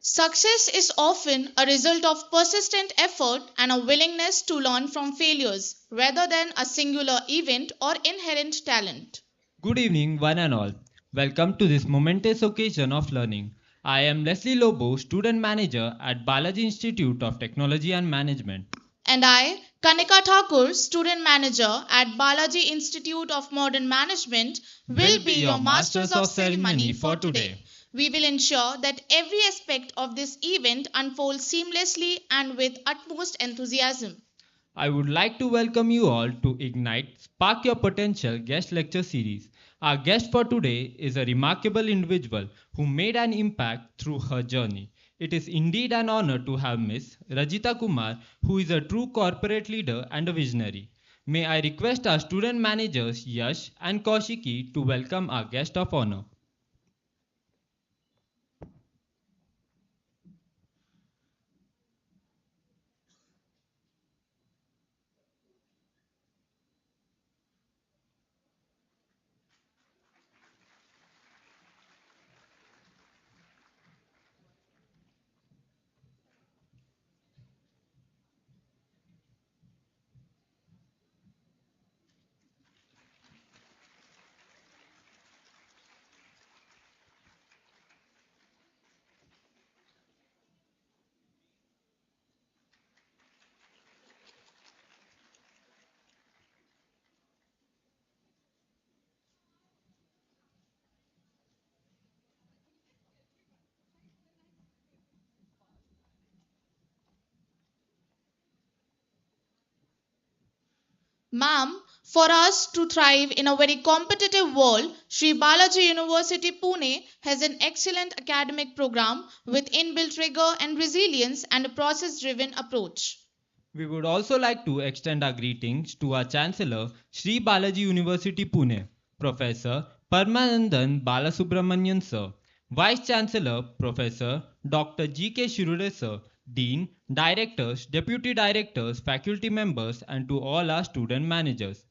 Success is often a result of persistent effort and a willingness to learn from failures rather than a singular event or inherent talent. Good evening, one and all. Welcome to this momentous occasion of learning. I am Leslie Lobo, student manager at Balaji Institute of Technology and Management. And I, Kanika Thakur, student manager at Balaji Institute of Modern Management, will be your masters of ceremony for today. We will ensure that every aspect of this event unfolds seamlessly and with utmost enthusiasm. I would like to welcome you all to Ignite Spark Your Potential guest lecture series. Our guest for today is a remarkable individual who made an impact through her journey. It is indeed an honor to have Miss Rajita Kumar, who is a true corporate leader and a visionary. May I request our student managers Yash and Kaushiki to welcome our guest of honor. Ma'am, for us to thrive in a very competitive world, Sri Balaji University Pune has an excellent academic program with inbuilt rigor and resilience and a process driven approach. We would also like to extend our greetings to our Chancellor, Sri Balaji University Pune, Professor Paramanandan Balasubramanian Sir, Vice Chancellor, Professor Dr. G.K. Shirude Sir, Dean, Directors, Deputy Directors, Faculty Members, and to all our student managers.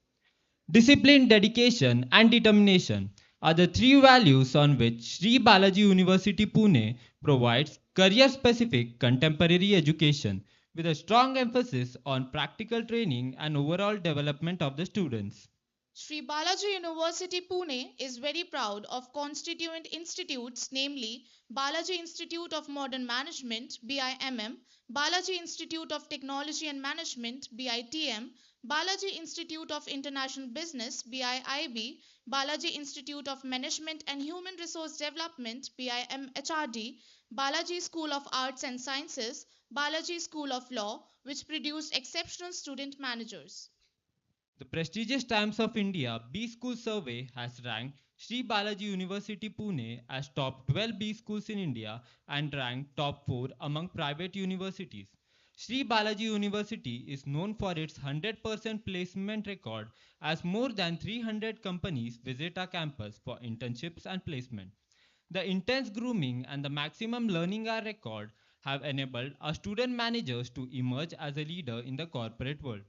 Discipline, dedication, and determination are the three values on which Sri Balaji University Pune provides career specific contemporary education with a strong emphasis on practical training and overall development of the students. Sri Balaji University Pune is very proud of constituent institutes, namely Balaji Institute of Modern Management (BIMM), Balaji Institute of Technology and Management (BITM), Balaji Institute of International Business (BIIB), Balaji Institute of Management and Human Resource Development (BIMHRD), Balaji School of Arts and Sciences, Balaji School of Law, which produced exceptional student managers. The prestigious Times of India B School Survey has ranked Sri Balaji University Pune as top 12 B schools in India and ranked top 4 among private universities. Sri Balaji University is known for its 100% placement record as more than 300 companies visit our campus for internships and placement. The intense grooming and the maximum learning hour record have enabled our student managers to emerge as a leader in the corporate world.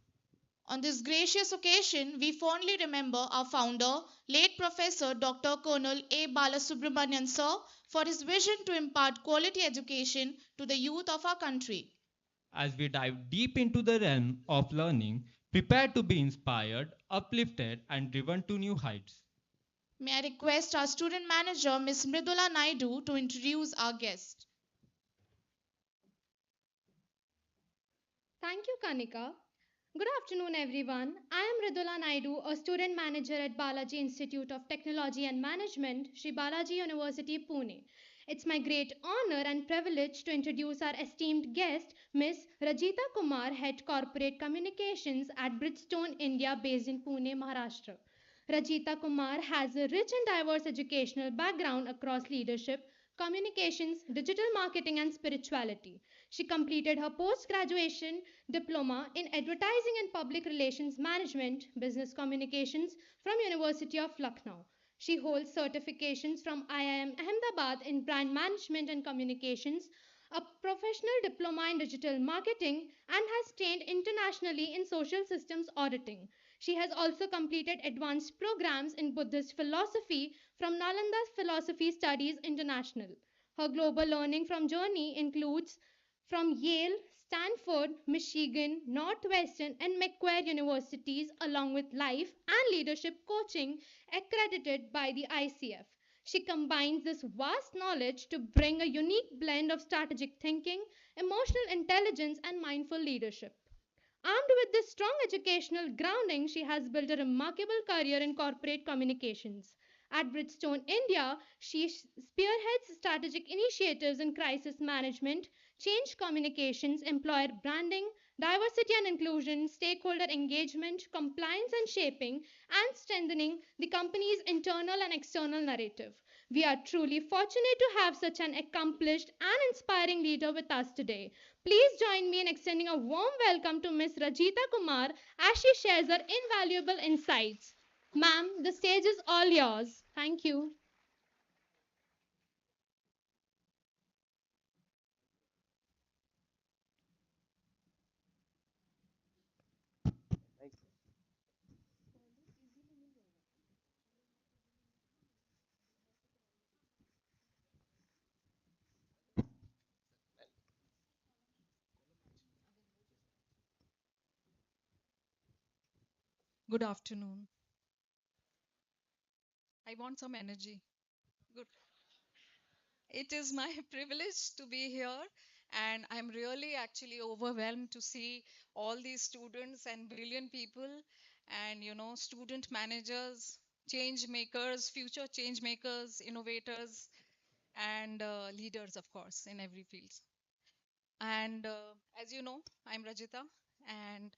On this gracious occasion, we fondly remember our founder, late Professor Dr. Colonel A. Balasubramanian Sir, for his vision to impart quality education to the youth of our country. As we dive deep into the realm of learning, prepare to be inspired, uplifted, and driven to new heights. May I request our student manager, Ms. Mridula Naidu, to introduce our guest. Thank you, Kanika. Good afternoon, everyone. I am Ridula Naidu, a student manager at Balaji Institute of Technology and Management, Sri Balaji University, Pune. It's my great honor and privilege to introduce our esteemed guest, Ms. Rajita Kumar, Head Corporate Communications at Bridgestone India, based in Pune, Maharashtra. Rajita Kumar has a rich and diverse educational background across leadership, communications, digital marketing, and spirituality. She completed her post graduation diploma in advertising and public relations management, business communications from University of Lucknow. She holds certifications from IIM Ahmedabad in brand management and communications, a professional diploma in digital marketing, and has trained internationally in social systems auditing. She has also completed advanced programs in Buddhist philosophy from Nalanda Philosophy Studies International. Her global learning from journey includes from Yale, Stanford, Michigan, Northwestern, and Macquarie universities, along with life and leadership coaching accredited by the ICF. She combines this vast knowledge to bring a unique blend of strategic thinking, emotional intelligence, and mindful leadership. Armed with this strong educational grounding, she has built a remarkable career in corporate communications. At Bridgestone India, she spearheads strategic initiatives in crisis management, change communications, employer branding, diversity and inclusion, stakeholder engagement, compliance and shaping, and strengthening the company's internal and external narrative. We are truly fortunate to have such an accomplished and inspiring leader with us today. Please join me in extending a warm welcome to Ms. Rajita Kumar as she shares her invaluable insights. Ma'am, the stage is all yours. Thank you. Good afternoon. I want some energy. Good. It is my privilege to be here, and I'm really actually overwhelmed to see all these students and brilliant people, and student managers, change makers, future change makers, innovators, and leaders, of course, in every field. And as you know, I'm Rajita, and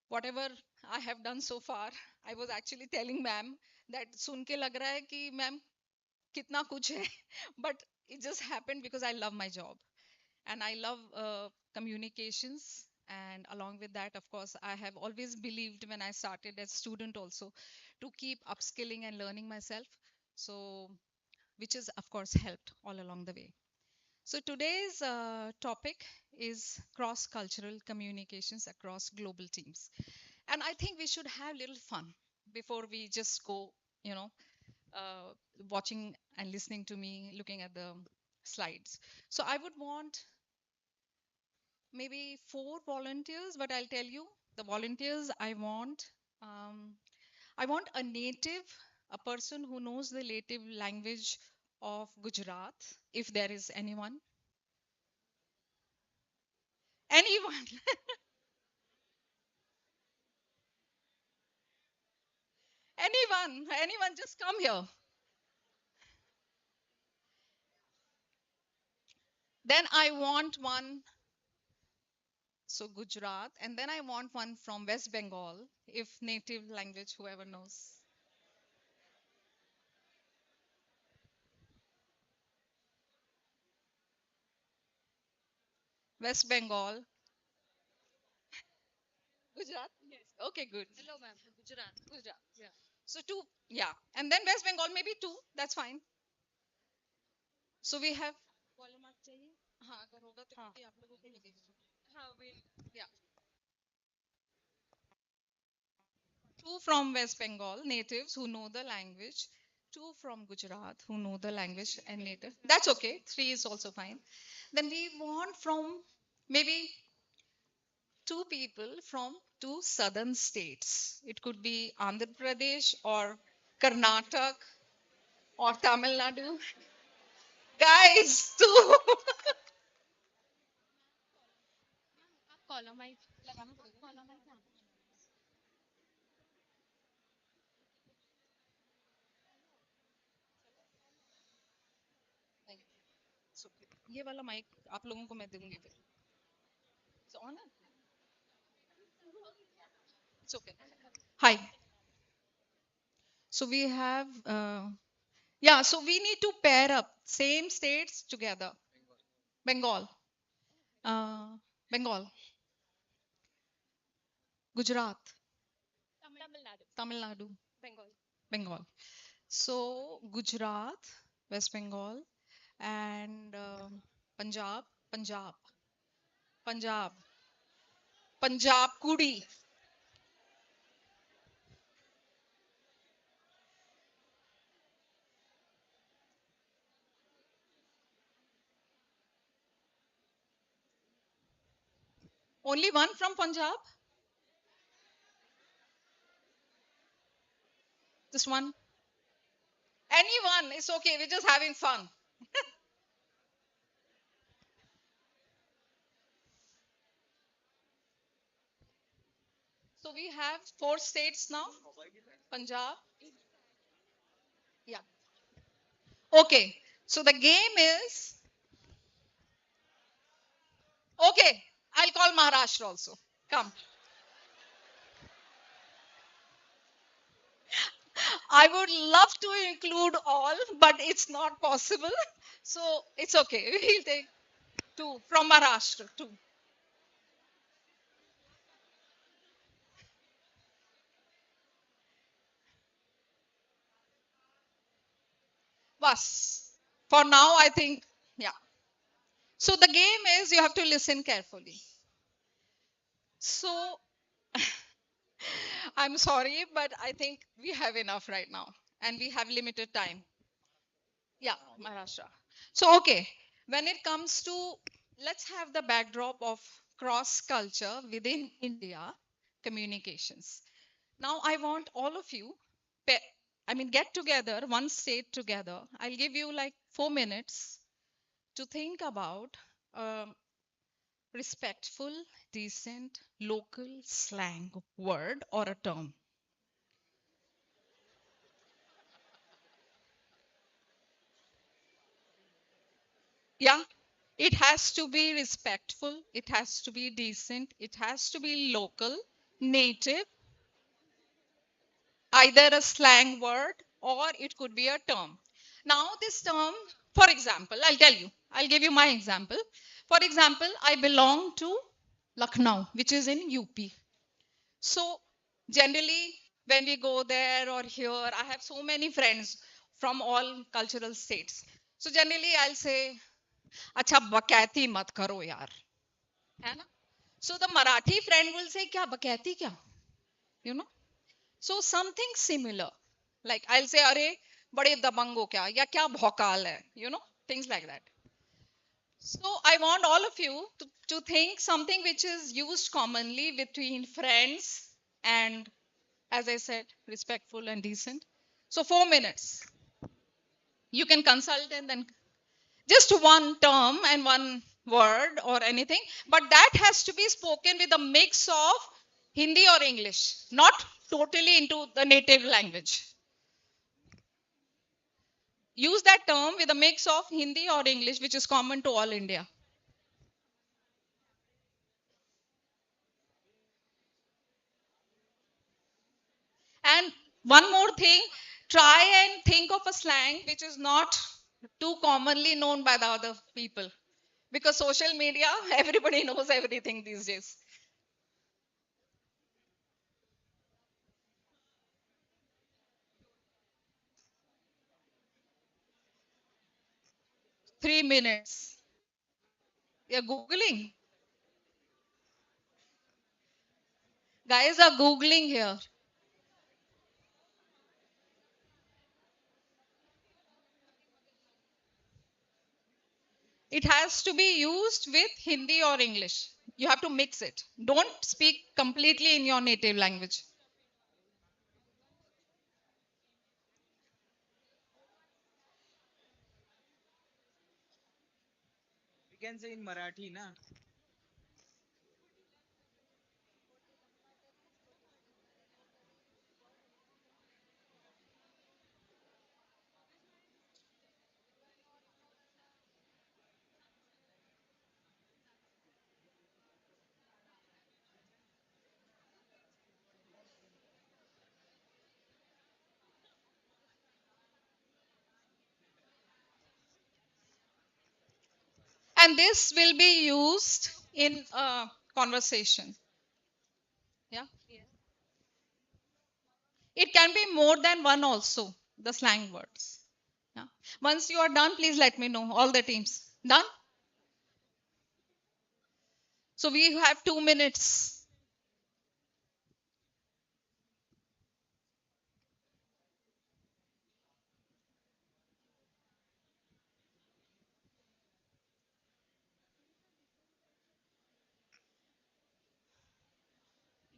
whatever I have done so far, I was actually telling ma'am that सुन के लग रहा है कि ma'am कितना कुछ है but it just happened because I love my job and I love communications, and along with that, of course, I have always believed when I started as student also to keep upskilling and learning myself, so which is of course helped all along the way. So today's topic is cross cultural communications across global teams, and I think we should have little fun before we just go, you know uh, watching and listening to me looking at the slides. So I would want maybe four volunteers, but I'll tell you the volunteers um, I want a native, a person who knows the native language of Gujarat, if there is anyone. Anyone. Anyone, just come here. Then I want one, so Gujarat, and then I want one from West Bengal, if native language, whoever knows. West Bengal. Gujarat? Yes. Okay, good. Hello, ma'am. Gujarat. Gujarat. Yeah. So two, yeah. And then West Bengal, maybe two. That's fine. So we have. Collar mark चाहिए हाँ अगर होगा तो हाँ आप लोगों को लगेगा हाँ we yeah, two from West Bengal natives who know the language, two from Gujarat who know the language and native. That's okay. Three is also fine. Then we want from maybe two people from two southern states. It could be Andhra Pradesh or Karnataka or Tamil Nadu. Guys, two. Collar mic लगाना पड़ेगा collar mic So, ये वाला mic आप लोगों को मैं दूंगी फिर. It's on. It's okay. Hi. So we have yeah. So we need to pair up same states together. Bengal, uh, Bengal, Gujarat, Tamil Nadu, Bengal. So Gujarat, West Bengal, and Punjab, Punjab, Punjab, Punjab Kudi. Only one from Punjab? Just one? Anyone, it's okay. We're just having fun. So we have 4 states now. Punjab. Yeah. Okay. So the game is okay. I'll call Maharashtra also. Come. I would love to include all, but it's not possible. So it's okay. We'll take two from Maharashtra. Two. Bas. For now, I think, yeah. So the game is you have to listen carefully. So I'm sorry, but I think we have enough right now and we have limited time. Yeah, Maharashtra. So, okay, when it comes to, let's have the backdrop of cross culture within India communications. Now, I want all of you, get together, one state together. I'll give you like 4 minutes to think about a respectful, decent, local slang word or a term. Yeah, it has to be respectful, it has to be decent, it has to be local, native, either a slang word or it could be a term. Now, this term, for example, I'll give you my example. For example, I belong to Lucknow, which is in UP. So, generally, when we go there or here, I have so many friends from all cultural states. So, generally, I'll say, अच्छा बकैती मत करो यार है ना so the Marathi friend will say क्या बकैती क्या you know so something similar like I'll say अरे बड़े दबंग हो क्या या क्या भौकाल है things like that so I want all of you to think something which is used commonly between friends and as I said respectful and decent so 4 minutes you can consult and then just one term and one word or anything, but that has to be spoken with a mix of Hindi or English, not totally into the native language. Use that term with a mix of Hindi or English, which is common to all India. And one more thing, try and think of a slang which is not too commonly known by the other people. Because social media, everybody knows everything these days. 3 minutes. You're Googling. Guys are Googling here. It has to be used with Hindi or English. You have to mix it. Don't speak completely in your native language. We can say in Marathi, na? And this will be used in a conversation. Yeah. It can be more than one also, the slang words. Yeah. Once you are done, please let me know, all the teams. Done? So we have 2 minutes.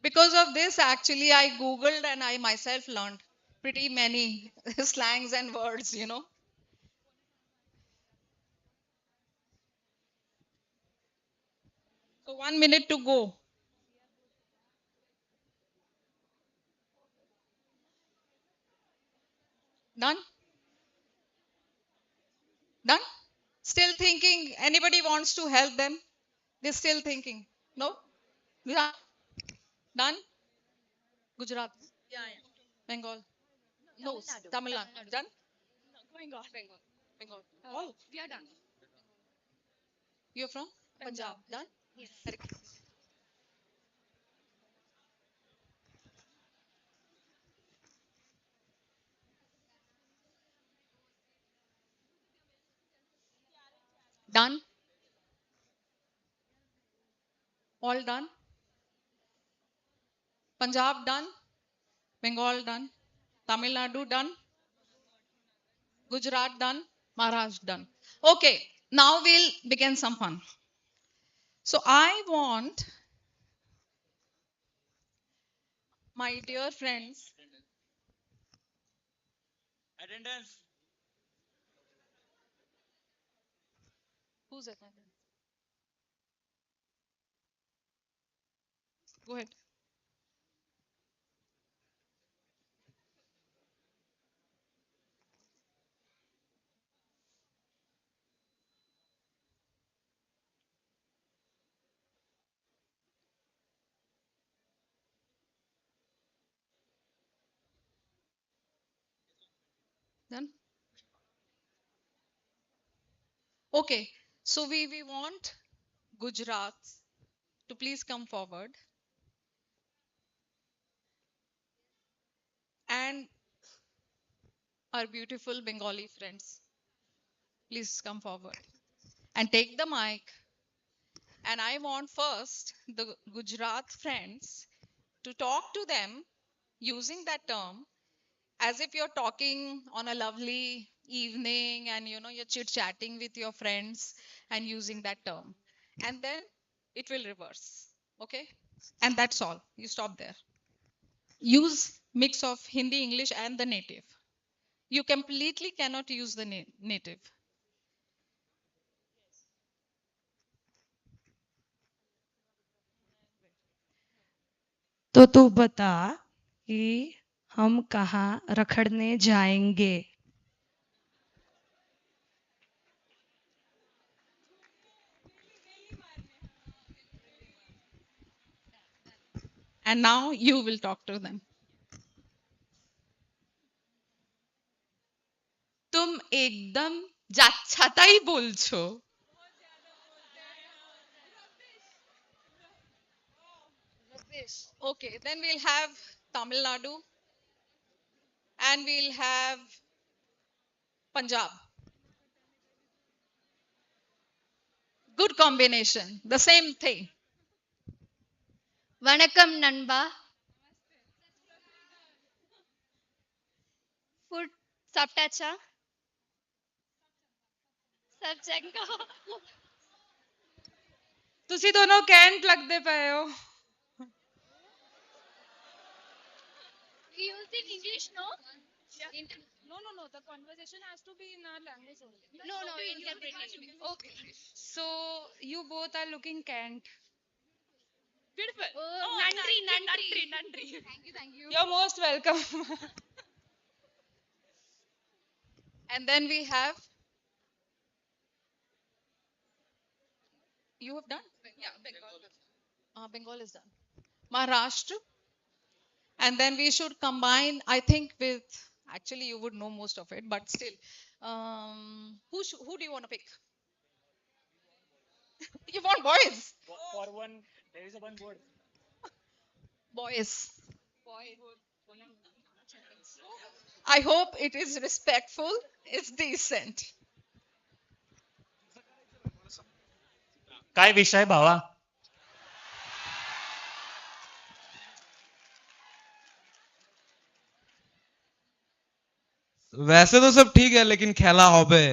Because of this, actually, I Googled and I myself learned pretty many slangs and words. So 1 minute to go. Done? Done? Still thinking anybody wants to help them? They're still thinking. No? Yeah. Done? Gujarat. Bengal. No. Tamil Nadu. Done? Bengal. All. You're from? Punjab. Done? Very good. Done? All done? Punjab done? Bengal done? Tamil Nadu done? Gujarat done? Maharashtra done. Okay, now we'll begin some fun. So I want my dear friends. Attendance. Who's attending? Go ahead. Done? Okay, so we want Gujarat to please come forward and our beautiful Bengali friends, please come forward and take the mic. And I want first the Gujarat friends to talk to them using that term as if you're talking on a lovely evening and you're chit chatting with your friends and using that term. And then it will reverse. Okay? And that's all. You stop there. Use mix of Hindi, English, and the native. You completely cannot use the native. तो तू बता कि हम कहाँ रखड़ने जाएंगे. And now you will talk to them. तुम एकदम যাচ্ছাতাই বলছো. Okay, then we'll have Tamil Nadu and we'll have Punjab. Good combination. The same thing. Vanakkam Nanba. Food Saptacha. सब चंगा. ਤੁਸੀਂ ਦੋਨੋਂ ਕੈਂਟ ਲੱਗਦੇ ਪਏ ਹੋ. We use in English, no? No. The conversation has to be in our language only. No, interpreting. Okay. So you both are looking cant. Beautiful. Oh, Nandri. Thank you. You're most welcome. And then we have. You have done? Yeah, Bengal. Bengal is done. Maharashtra. And then we should combine, I think, with. Actually, you would know most of it, but still. Who do you want to pick? You want boys? For one, there is a one word. Boys. I hope it is respectful. It's decent. काय विषय भावा? वैसे तो सब ठीक है लेकिन खेला होबे.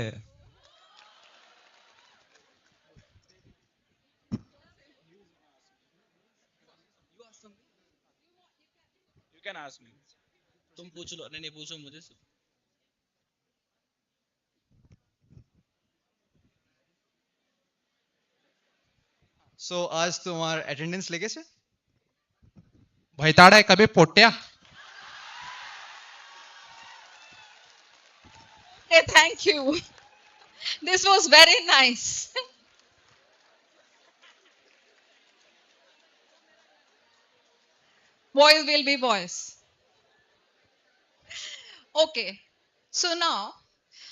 You can ask me. तुम पूछ लो नहीं नहीं पूछो मुझे सो आज तुम्हार अटेंडेंस लेके से भैताड़ा है कभी पोट्या Okay, thank you. This was very nice. Boys will be boys. Okay. So now,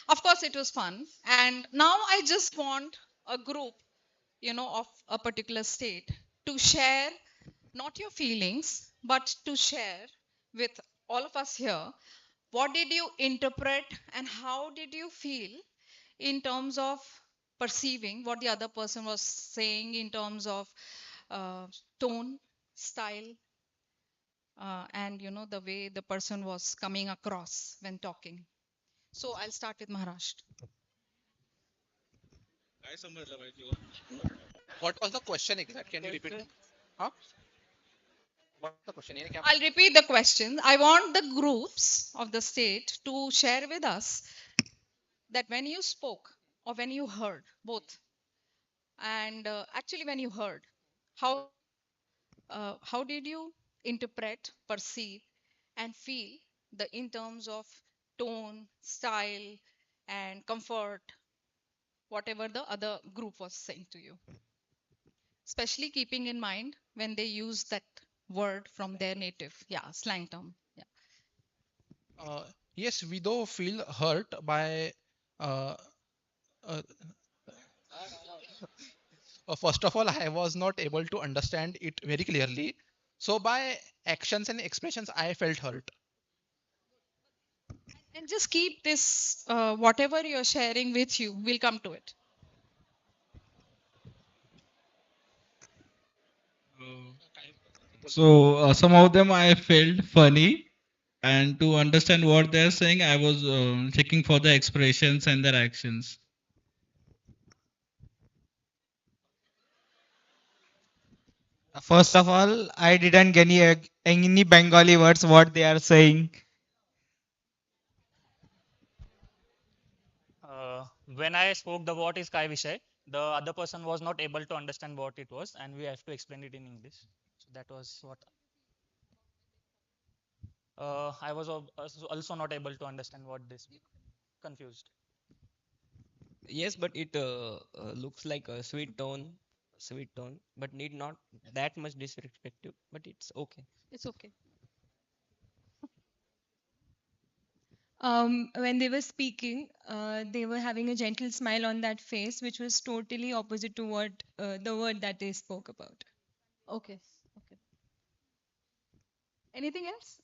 of course, it was fun. And now I just want a group, of a particular state to share not your feelings, but to share with all of us here what did you interpret and how did you feel in terms of perceiving what the other person was saying in terms of tone, style, and the way the person was coming across when talking. So I'll start with Maharashtra. काय समजलं पाहिजे What was the question exact? Can you repeat? Huh? What's the question? I'll repeat the question. I want the groups of the state to share with us that when you spoke or when you heard both, and actually when you heard, how did you interpret, perceive, and feel the in terms of tone, style, and comfort, whatever the other group was saying to you, especially keeping in mind when they use that word from their native, slang term. Yeah. Yes, we do feel hurt by. Uh, uh, First of all, I was not able to understand it very clearly. So by actions and expressions, I felt hurt. And just keep this, whatever you're sharing with you, we'll come to it. So some of them I felt funny, and to understand what they're saying, I was checking for the expressions and their actions. First of all, I didn't get any Bengali words what they are saying. when I spoke the what is Kai Vishay, the other person was not able to understand what it was, and we have to explain it in English. So that was what I was also not able to understand what this confused. Yes, but it looks like a sweet tone, but need not that much disrespectful. But it's okay. It's okay. When they were speaking, they were having a gentle smile on that face, which was totally opposite to what the word that they spoke about. Okay. Okay. Anything else?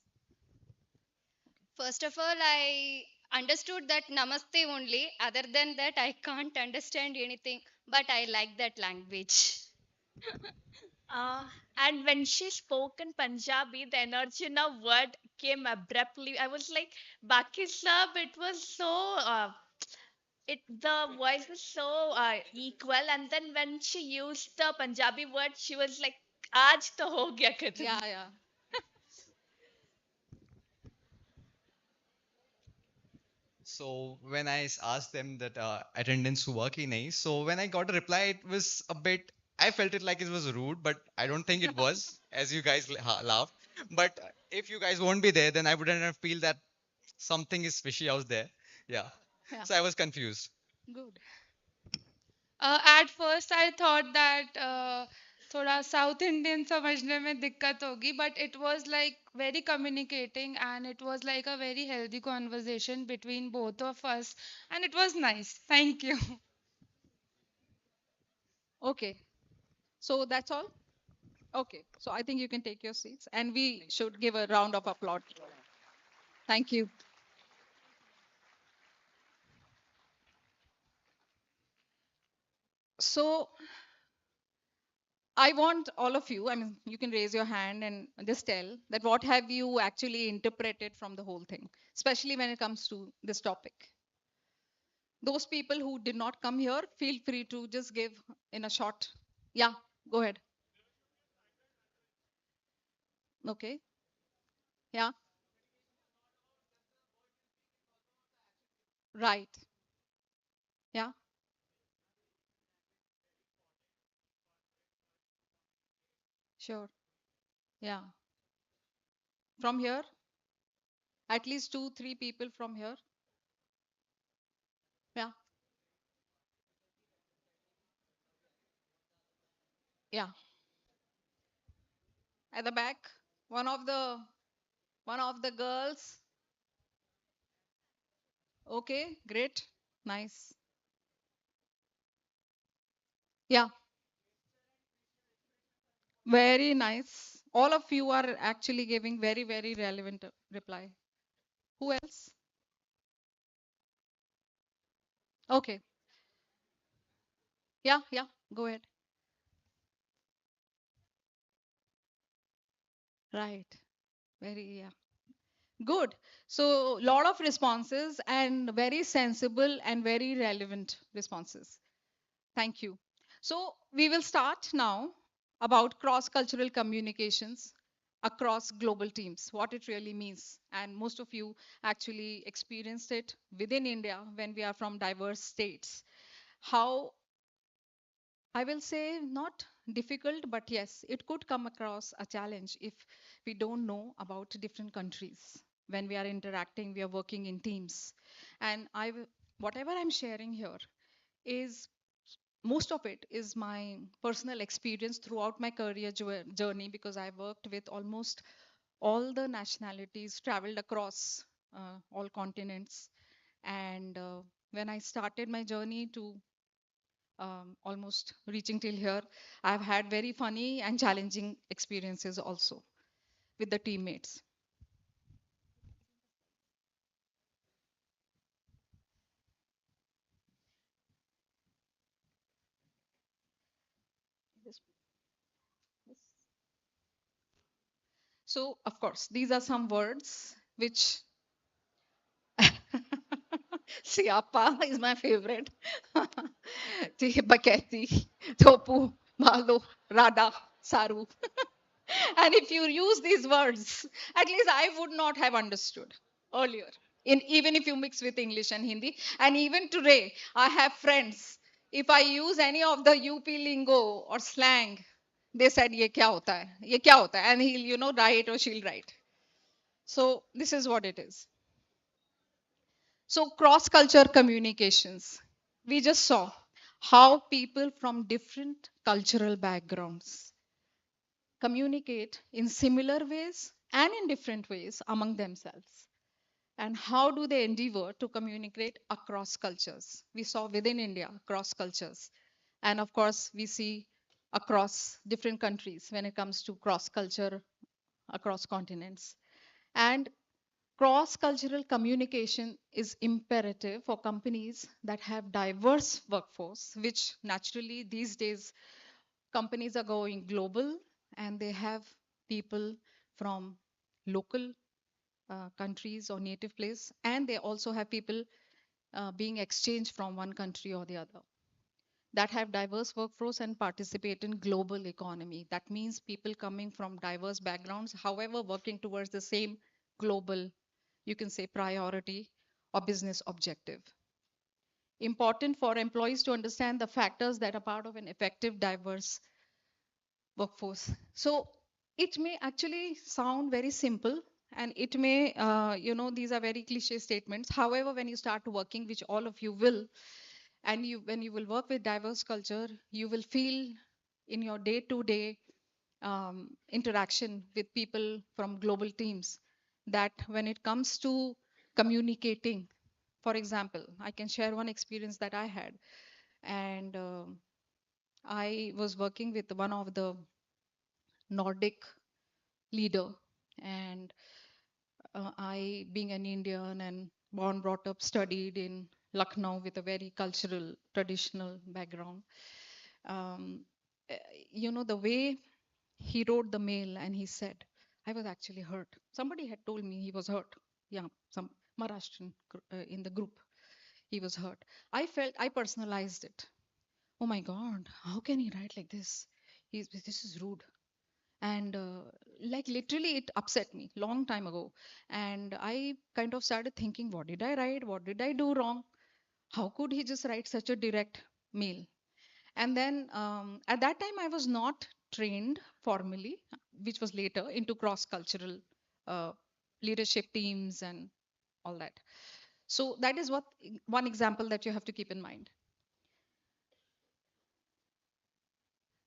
First of all, I understood that namaste only. Other than that, I can't understand anything, but I like that language. And when she spoke in Punjabi, the energy in her word came abruptly. I was like, Baki Sab, it was so, the voice was so equal. And then when she used the Punjabi word, she was like, Aaj to ho gaya khatam. Yeah, yeah. So when I asked them that attendance हुआ कि नहीं, so when I got a reply, it was a bit. I felt it like it was rude, but I don't think it was, as you guys laughed. But if you guys won't be there, then I wouldn't feel that something is fishy out there. Yeah. Yeah. So I was confused. Good. At first I thought that थोड़ा south Indian समझने में दिक्कत होगी but it was like very communicating and it was like a very healthy conversation between both of us and it was nice. Thank you. Okay. So that's all? Okay. So I think you can take your seats and we should give a round of applause. Thank you. So I want all of you, I mean, you can raise your hand and just tell that what have you actually interpreted from the whole thing, especially when it comes to this topic. Those people who did not come here, feel free to just give in a short. Yeah, go ahead. Okay. Yeah, right. Yeah, sure. Yeah. From here, at least two, three people from here. Yeah, yeah. At the back, one of the one of the girls. Okay, great. Nice. Yeah, very nice. All of you are actually giving very, very relevant reply. Who else? Okay. Yeah, yeah. Go ahead. Right. Very, yeah. Good. So, lot of responses and very sensible and very relevant responses. Thank you. So, we will start now about cross-cultural communications across global teams, what it really means. And most of you actually experienced it within India when we are from diverse states. How I will say not difficult, but yes, it could come across a challenge if we don't know about different countries. When we are interacting, we are working in teams. And whatever I'm sharing here is most of it is my personal experience throughout my career journey because I worked with almost all the nationalities, traveled across all continents. And when I started my journey to almost reaching till here, I've had very funny and challenging experiences also with the teammates. Yes. Yes. So, of course, these are some words which Siapa is my favorite. Baketi, Topu, Malo, Rada, Saru. And if you use these words, at least I would not have understood earlier. Even if you mix with English and Hindi. And even today, I have friends. If I use any of the UP lingo or slang, they said, Ye kya hota hai? Ye kya hota hai? And he'll, write or she'll write. So this is what it is. So cross-culture communications. We just saw how people from different cultural backgrounds communicate in similar ways and in different ways among themselves. And how do they endeavor to communicate across cultures? We saw within India, across cultures. And of course, we see across different countries when it comes to cross culture across continents. And cross cultural communication is imperative for companies that have diverse workforce, which naturally these days companies are going global and they have people from local countries or native place, and they also have people being exchanged from one country or the other that have diverse workforce and participate in global economy. That means people coming from diverse backgrounds, however, working towards the same global, you can say, priority or business objective. Important for employees to understand the factors that are part of an effective, diverse workforce. So it may actually sound very simple and it may, these are very cliche statements. However, when you start working, which all of you will, and when you will work with diverse culture, you will feel in your day-to-day interaction with people from global teams that when it comes to communicating, for example, I can share one experience that I had. And I was working with one of the Nordic leader, and I, being an Indian and born, brought up, studied in Lucknow with a very cultural, traditional background. Um, uh, the way he wrote the mail and he said, I was actually hurt. Somebody had told me he was hurt. Yeah, some Maharashtrian in the group. He was hurt. I personalized it. Oh my God, how can he write like this? This is rude. And like literally it upset me long time ago. And I kind of started thinking, what did I write? What did I do wrong? How could he just write such a direct mail? And then at that time, I was not trained formally, which was later into cross-cultural uh, leadership teams and all that. So that is what one example that you have to keep in mind.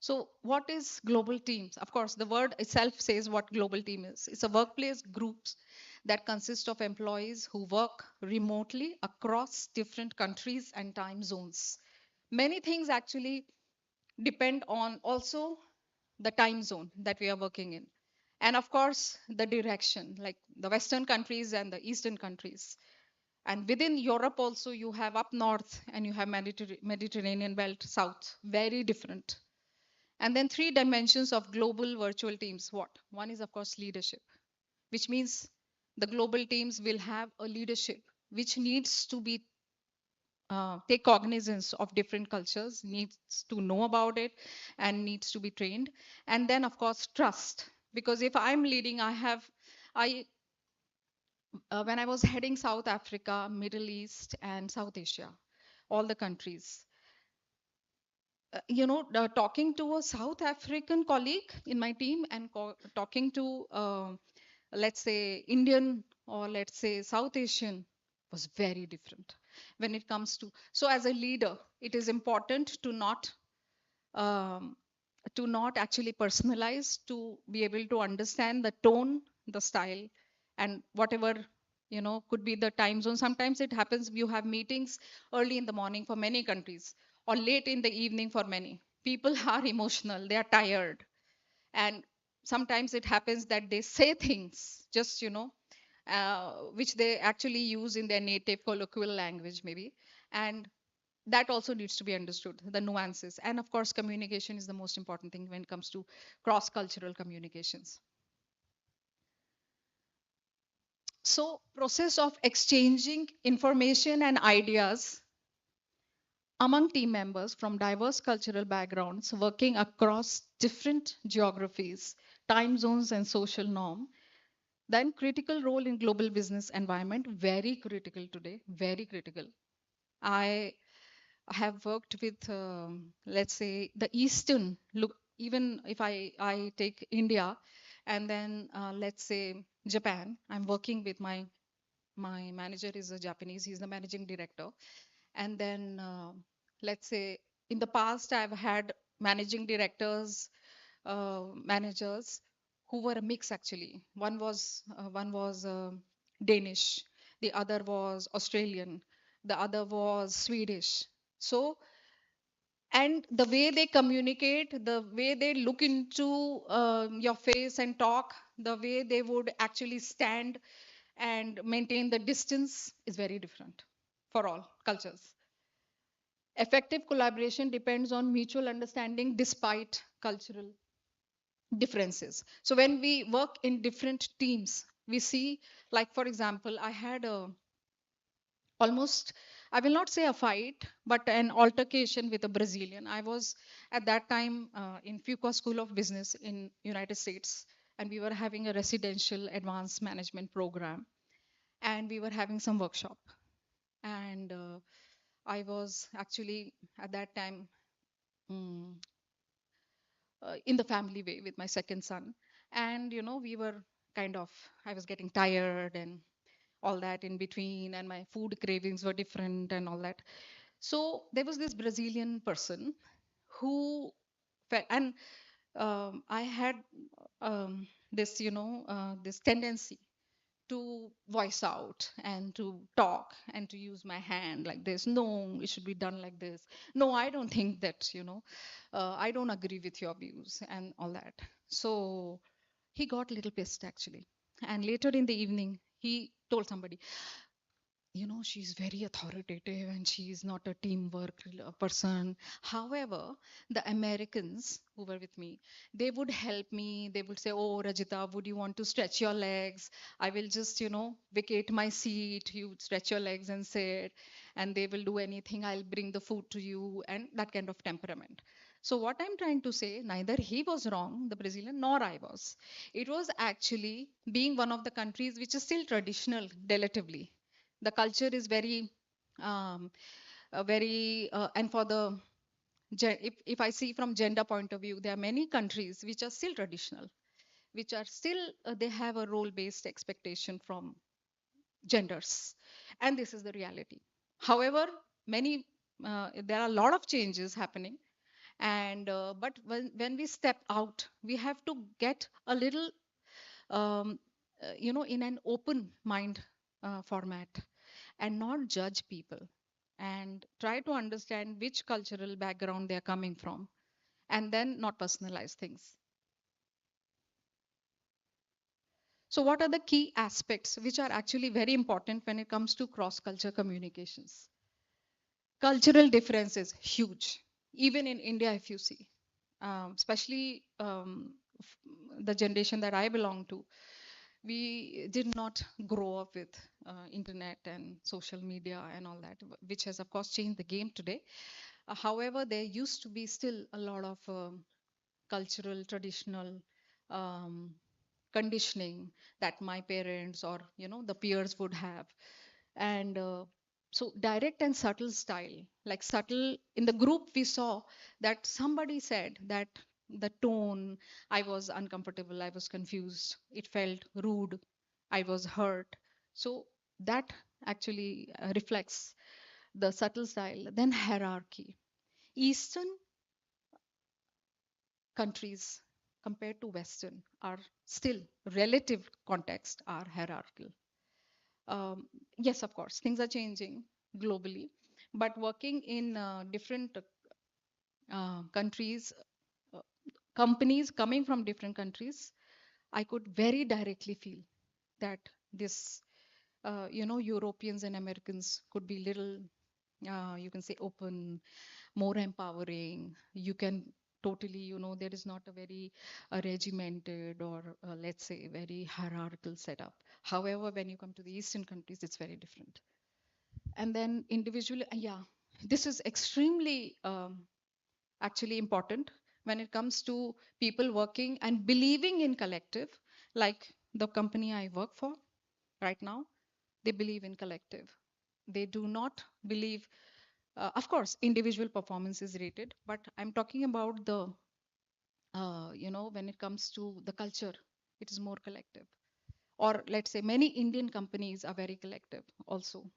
So what is global teams? Of course, the word itself says what global team is. It's a workplace groups that consist of employees who work remotely across different countries and time zones. Many things actually depend on also the time zone that we are working in. And of course, the direction, like the Western countries and the Eastern countries. And within Europe also, you have up north and you have Mediterranean belt south, very different. And then three dimensions of global virtual teams. What? One is, of course, leadership, which means the global teams will have a leadership which needs to be take cognizance of different cultures, needs to know about it, and needs to be trained. And then, of course, trust. Because if I'm leading, I when I was heading South Africa, Middle East, and South Asia, all the countries, talking to a South African colleague in my team and talking to, let's say, Indian or let's say South Asian was very different when it comes to. So, as a leader, it is important um, to not actually personalize, to be able to understand the tone, the style, and whatever could be the time zone. Sometimes it happens you have meetings early in the morning for many countries or late in the evening for many. People are emotional, they are tired, and sometimes it happens that they say things just which they actually use in their native colloquial language maybe, and that also needs to be understood, the nuances. And of course, communication is the most important thing when it comes to cross cultural communications. So process of exchanging information and ideas among team members from diverse cultural backgrounds working across different geographies, time zones, and social norm. Then critical role in global business environment, very critical today, very critical. I have worked with, let's say, the Eastern look. Even if I take India, and then let's say Japan, I'm working with my manager is a Japanese. He's the managing director, and then let's say in the past I've had managing directors, managers who were a mix actually. One was Danish, the other was Australian, the other was Swedish. So, and the way they communicate, the way they look into your face and talk, the way they would actually stand and maintain the distance is very different for all cultures. Effective collaboration depends on mutual understanding despite cultural differences. So when we work in different teams, we see, like for example, I had a almost, I will not say a fight, but an altercation with a Brazilian. I was at that time in Fuqua School of Business in United States, and we were having a residential advanced management program, and we were having some workshop. And I was actually at that time mm, in the family way with my second son. And, we were kind of, I was getting tired and all that in between, and my food cravings were different and all that. So there was this Brazilian person who and I had this, this tendency to voice out and to talk and to use my hand like this. No, it should be done like this. No, I don't think that, I don't agree with your views and all that. So he got a little pissed actually. And later in the evening, he told somebody, she's very authoritative and she's not a teamwork person. However, the Americans who were with me, they would help me. They would say, "Oh, Rajita, would you want to stretch your legs? I will just, vacate my seat. You stretch your legs and sit, and they will do anything. I'll bring the food to you," and that kind of temperament. So, what I'm trying to say, neither he was wrong, the Brazilian, nor I was. It was actually being one of the countries which is still traditional relatively. The culture is um, and for the if I see from gender point of view, there are many countries which are still traditional, which are still they have a role based expectation from genders, and this is the reality. However, many there are a lot of changes happening, and but when we step out, we have to get a little in an open mind format, and not judge people, and try to understand which cultural background they are coming from, and then not personalize things. So what are the key aspects which are actually very important when it comes to cross culture communications? Cultural difference is huge, even in India. If you see, especially the generation that I belong to, we did not grow up with internet and social media and all that, which has of course changed the game today. However, there used to be still a lot of cultural, traditional um, conditioning that my parents or the peers would have, and so direct and subtle style, like subtle in the group, we saw that somebody said that the tone, I was uncomfortable, I was confused, it felt rude, I was hurt. So that actually reflects the subtle style. Then hierarchy. Eastern countries compared to Western are still, relative context, are hierarchical. Yes, of course, things are changing globally, but working in different countries, uh, companies coming from different countries, I could very directly feel that this, Europeans and Americans could be little, you can say, open, more empowering. You can totally, there is not a very regimented or let's say very hierarchical setup. However, when you come to the Eastern countries, it's very different. And then individually, yeah, this is extremely actually important when it comes to people working and believing in collective, like the company I work for right now. They believe in collective. They do not believe, of course, individual performance is rated, but I'm talking about the when it comes to the culture, it is more collective. Or let's say many Indian companies are very collective also.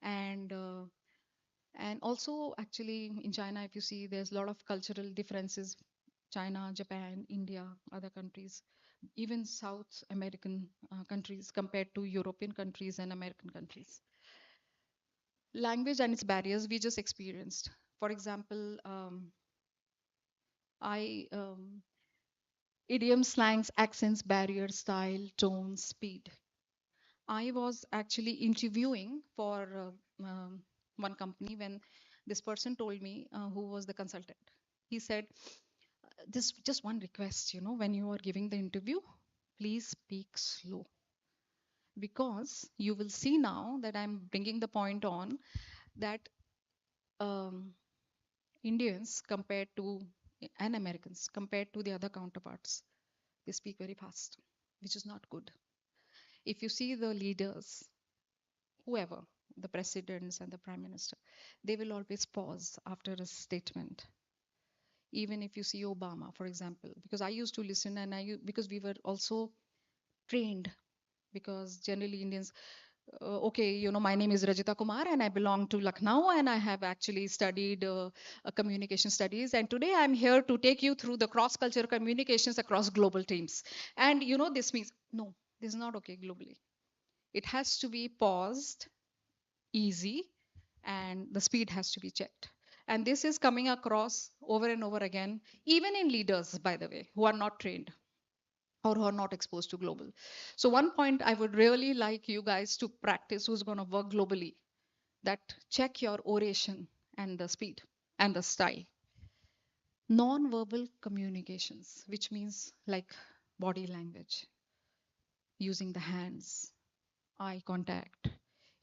And uh, and also actually in China, if you see, there's a lot of cultural differences. China, Japan, India, other countries, even South American countries compared to European countries and American countries. Language and its barriers we just experienced. For example, I idioms, slangs, accents, barriers, style, tone, speed. I was actually interviewing for one company when this person told me, who was the consultant. He said, "This just one request, when you are giving the interview, please speak slow, because you will see now that I'm bringing the point on that um, Indians compared to and Americans compared to the other counterparts, they speak very fast, which is not good. If you see the leaders, whoever, the presidents and the prime minister, they will always pause after a statement. Even if you see Obama, for example, because I used to listen, and because we were also trained, because generally Indians, okay, my name is Rajita Kumar and I belong to Lucknow, and I have actually studied communication studies, and today I'm here to take you through the cross cultural communications across global teams. And this means no, this is not okay globally. It has to be paused, easy, and the speed has to be checked. And this is coming across over and over again, even in leaders, by the way, who are not trained. or who are not exposed to global. So one point I would really like you guys to practice who's going to work globally, that check your oration and the speed and the style. Non-verbal communications, which means like body language, using the hands, eye contact.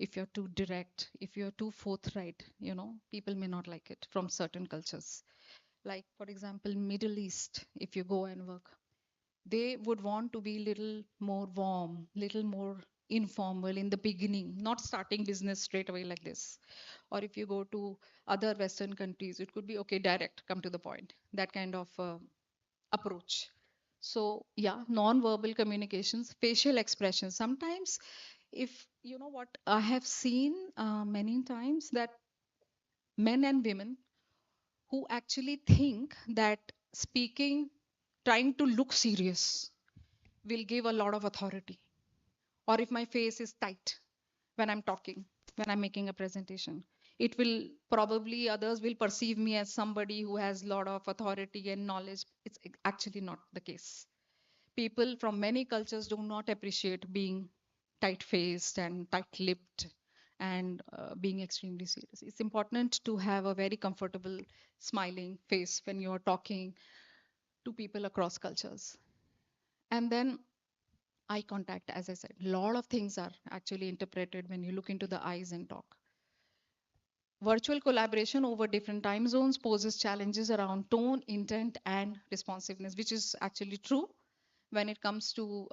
If you're too direct, if you're too forthright, people may not like it from certain cultures. Like, for example, Middle East, if you go and work, they would want to be little more warm, little more informal in the beginning, not starting business straight away like this. Or if you go to other Western countries, it could be okay, direct, come to the point, that kind of approach. So yeah, non-verbal communications, facial expressions. Sometimes, if you know what I have seen many times, that men and women who actually think that speaking, trying to look serious, will give a lot of authority. Or if my face is tight when I'm talking, when I'm making a presentation, it will probably others will perceive me as somebody who has a lot of authority and knowledge. It's actually not the case. People from many cultures do not appreciate being tight-faced and tight-lipped and being extremely serious. It's important to have a very comfortable, smiling face when you're talking to people across cultures. And then eye contact, as I said, a lot of things are actually interpreted when you look into the eyes and talk. Virtual collaboration over different time zones poses challenges around tone, intent, and responsiveness, which is actually true when it comes to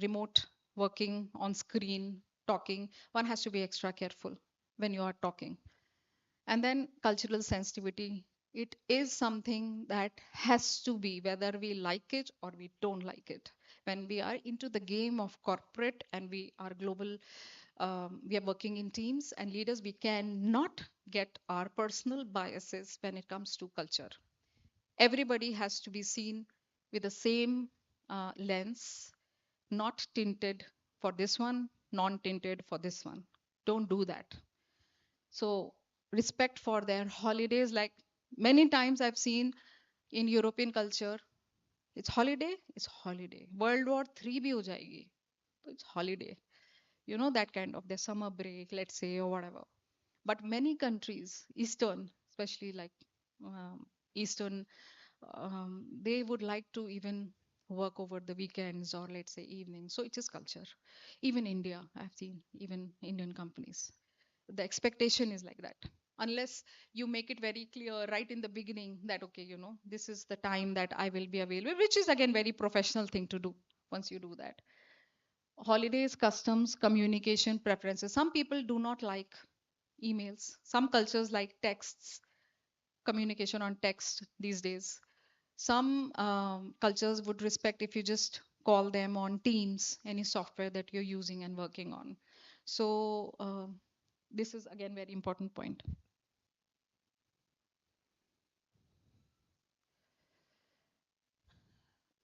remote working on screen, talking. One has to be extra careful when you are talking. And then cultural sensitivity. It is something that has to be, whether we like it or we don't like it. When we are into the game of corporate and we are global, we are working in teams and leaders, we cannot get our personal biases when it comes to culture. Everybody has to be seen with the same lens, not tinted for this one, non-tinted for this one. Don't do that. So respect for their holidays, like many times I've seen in European culture, it's holiday, it's holiday. World War III bhi ho jayegi. It's holiday. That kind of their summer break, let's say, or whatever. But many countries, Eastern, especially like Eastern, they would like to even work over the weekends or let's say evenings. So it is culture. Even India, I've seen even Indian companies. The expectation is like that. Unless you make it very clear right in the beginning that, okay, this is the time that I will be available, which is again very professional thing to do once you do that. Holidays, customs, communication, preferences. Some people do not like emails. Some cultures like texts, communication on text these days. Some cultures would respect if you just call them on Teams, any software that you're using and working on. So this is again very important point.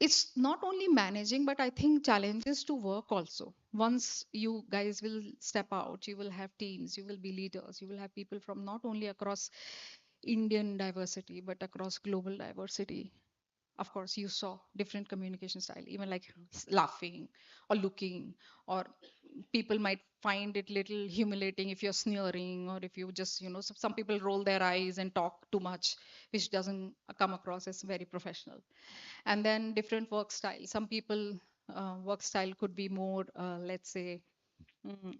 It's not only managing, but I think challenges to work also. Once you guys will step out, you will have teams, you will be leaders, you will have people from not only across Indian diversity, but across global diversity. Of course, you saw different communication style, even like laughing or looking, or people might find it little humiliating if you're sneering or if you just, some people roll their eyes and talk too much, which doesn't come across as very professional. And then different work style. Some people work style could be more, let's say,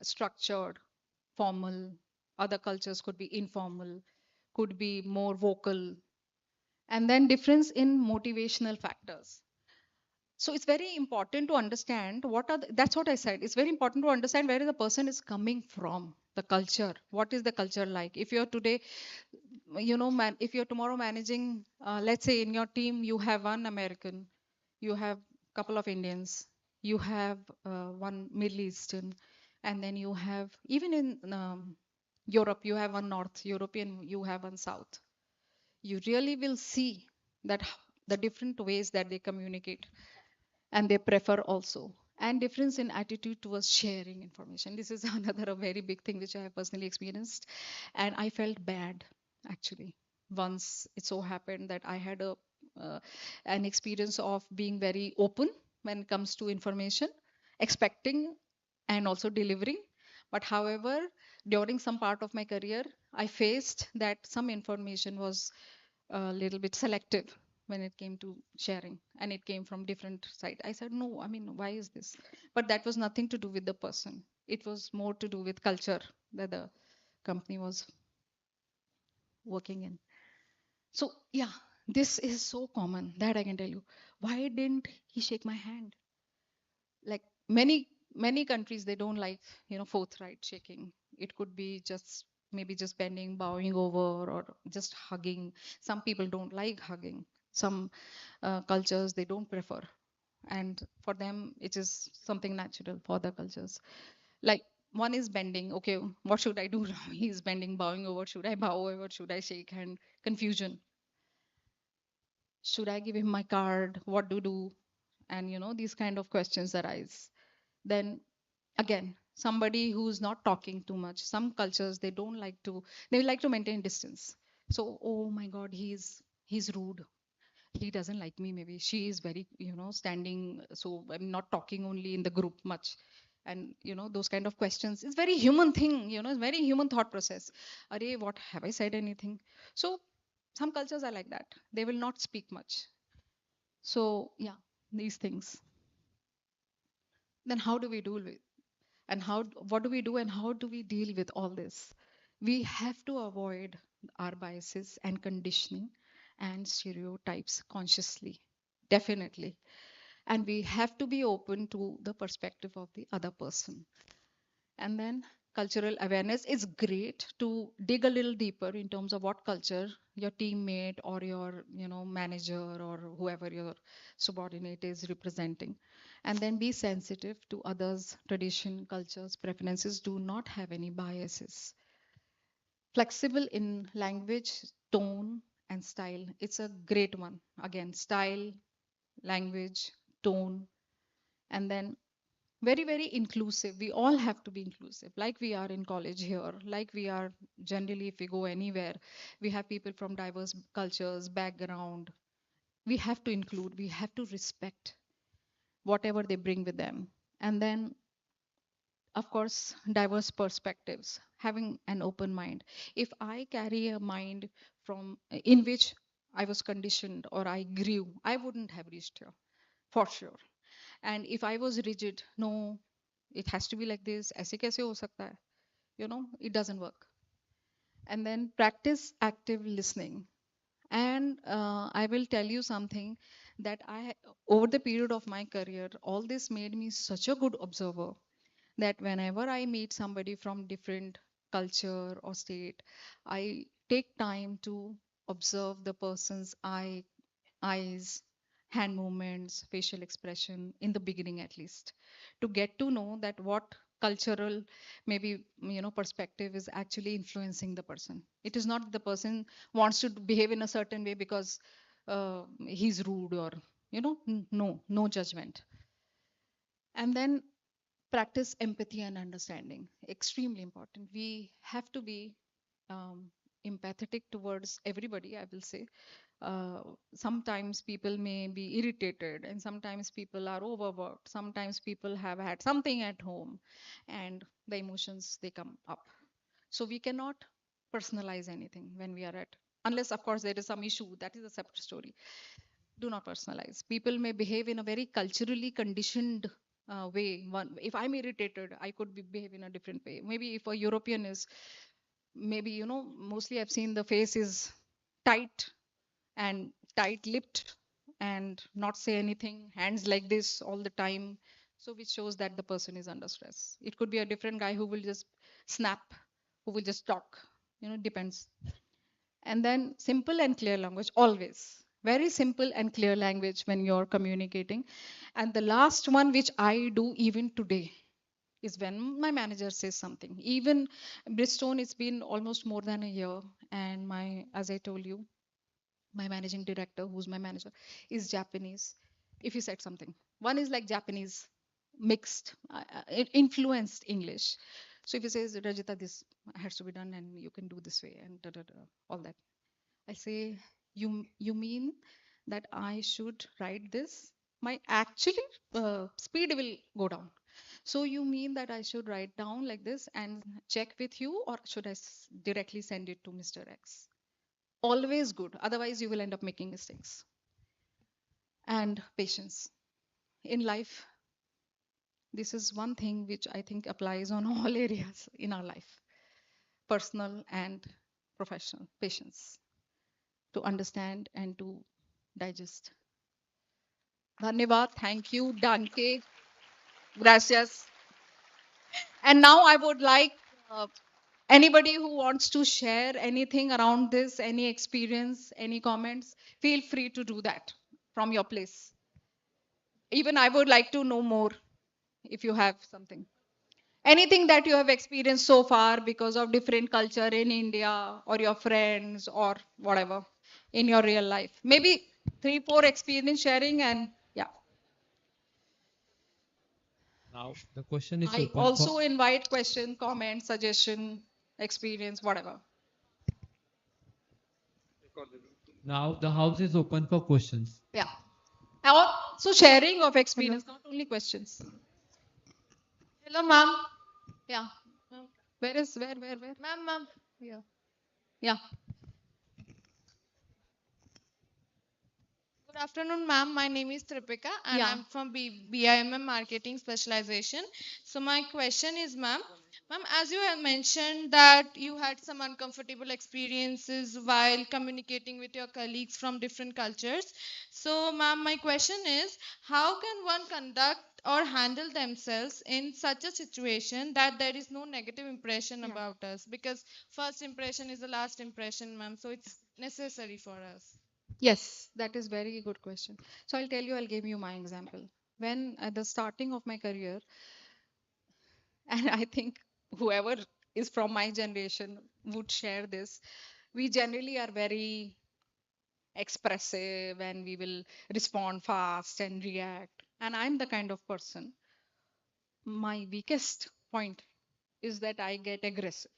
structured, formal. Other cultures could be informal, could be more vocal. And then difference in motivational factors. So it's very important to understand that's what I said. It's very important to understand where the person is coming from, the culture. What is the culture like? If you're today, if you're tomorrow managing, let's say in your team, you have one American, you have a couple of Indians, you have one Middle Eastern, and then you have, even in Europe, you have one North European, you have one South. You really will see that the different ways that they communicate and they prefer also, and difference in attitude towards sharing information. This is another very big thing which I have personally experienced, and I felt bad actually. Once it so happened that I had an experience of being very open when it comes to information, expecting and also delivering. But however, during some part of my career, I faced that some information was a little bit selective when it came to sharing, and it came from different side. I said, no, I mean, why is this? But that was nothing to do with the person. It was more to do with culture that the company was working in. So yeah, this is so common that I can tell you. Why didn't he shake my hand? Like many countries, they don't like, forthright shaking. It could be just maybe just bending, bowing over, or just hugging. Some people don't like hugging. Some cultures, they don't prefer, and for them it is something natural. For the cultures, like one is bending. Okay, what should I do now? He's bending, bowing over. Should I bow over? Should I shake hand? Confusion. Should I give him my card? What to do? And these kind of questions arise. Then again, somebody who's not talking too much. Some cultures, they don't like to, they like to maintain distance. So, oh my God, he's rude. He doesn't like me. Maybe she is very, standing. So I'm not talking only in the group much. And those kind of questions. It's very human thing. It's very human thought process. Are what have I said anything? So some cultures are like that. They will not speak much. So yeah, these things. Then how do we do with, and what do we do and how do we deal with all this? We have to avoid our biases and conditioning and stereotypes consciously, definitely. And we have to be open to the perspective of the other person. And then cultural awareness is great to dig a little deeper in terms of what culture your teammate or your manager or whoever your subordinate is representing, and then be sensitive to others tradition, cultures, preferences. Do not have any biases. Flexible in language, tone, and style. It's a great one. Again, style, language, tone, and then very, very inclusive. We all have to be inclusive, like we are in college here, like we are generally if we go anywhere. We have people from diverse cultures, background. We have to include, we have to respect whatever they bring with them. And then, of course, diverse perspectives, having an open mind. If I carry a mind from in which I was conditioned or I grew, I wouldn't have reached here for sure. And if I was rigid, no, it has to be like this, ऐसे कैसे हो सकता है? It doesn't work. And then practice active listening. And I will tell you something that over the period of my career, all this made me such a good observer that whenever I meet somebody from different culture or state, I take time to observe the person's eyes, hand movements, facial expression in the beginning at least, to get to know that what cultural maybe perspective is actually influencing the person. It is not the person wants to behave in a certain way because he's rude or no judgment. And then practice empathy and understanding. Extremely important. We have to be empathetic towards everybody, I will say. Sometimes people may be irritated, and sometimes people are overworked. Sometimes people have had something at home, and the emotions they come up. So we cannot personalize anything when we are at, unless of course there is some issue, that is a separate story. Do not personalize. People may behave in a very culturally conditioned way. If I'm irritated, I could behave in a different way. Maybe if a European is, maybe mostly I've seen the face is tight and tight-lipped and not say anything, hands like this all the time. So which shows that the person is under stress. It could be a different guy who will just snap, who will just talk. Depends. And then simple and clear language, always. Very simple and clear language when you're communicating. And the last one, which I do even today, is when my manager says something. Even Bridgestone, it's been almost more than a year. And as I told you, my managing director, who's my manager, is Japanese. If he said something, one is like Japanese mixed, influenced English. So if he says, Rajita, this has to be done and you can do this way and all that, I say, you mean that I should write this my actually speed will go down. So you mean that I should write down like this and check with you, or should I directly send it to Mr. X? Always good. Otherwise, you will end up making mistakes. And patience. In life, this is one thing which I think applies on all areas in our life, personal and professional. Patience to understand and to digest. Dhanyavad. Thank you. Danke. Gracias. And now I would like anybody who wants to share anything around this, any experience, any comments, feel free to do that from your place. Even I would like to know more if you have something. Anything that you have experienced so far because of different culture in India or your friends or whatever in your real life. Maybe 3, 4 experience sharing and yeah. Now the question is I open also for invite question, comment, suggestion, experience, whatever. now the house is open for questions. Yeah. Also sharing of experience, not only questions. Hello, ma'am. Yeah. Where is where? Ma'am. Yeah. Yeah. Good afternoon, ma'am. My name is Tripika and Yeah. I'm from BIMM Marketing Specialization. So my question is, ma'am, as you have mentioned that you had some uncomfortable experiences while communicating with your colleagues from different cultures. So, ma'am, my question is, how can one conduct or handle themselves in such a situation that there is no negative impression about us? Because first impression is the last impression, ma'am. So it's necessary for us. Yes, that is very good question. So I'll tell you, I'll give you my example. When at the starting of my career, and I think whoever is from my generation would share this, we generally are very expressive and we will respond fast and react. And I'm the kind of person, my weakest point is that I get aggressive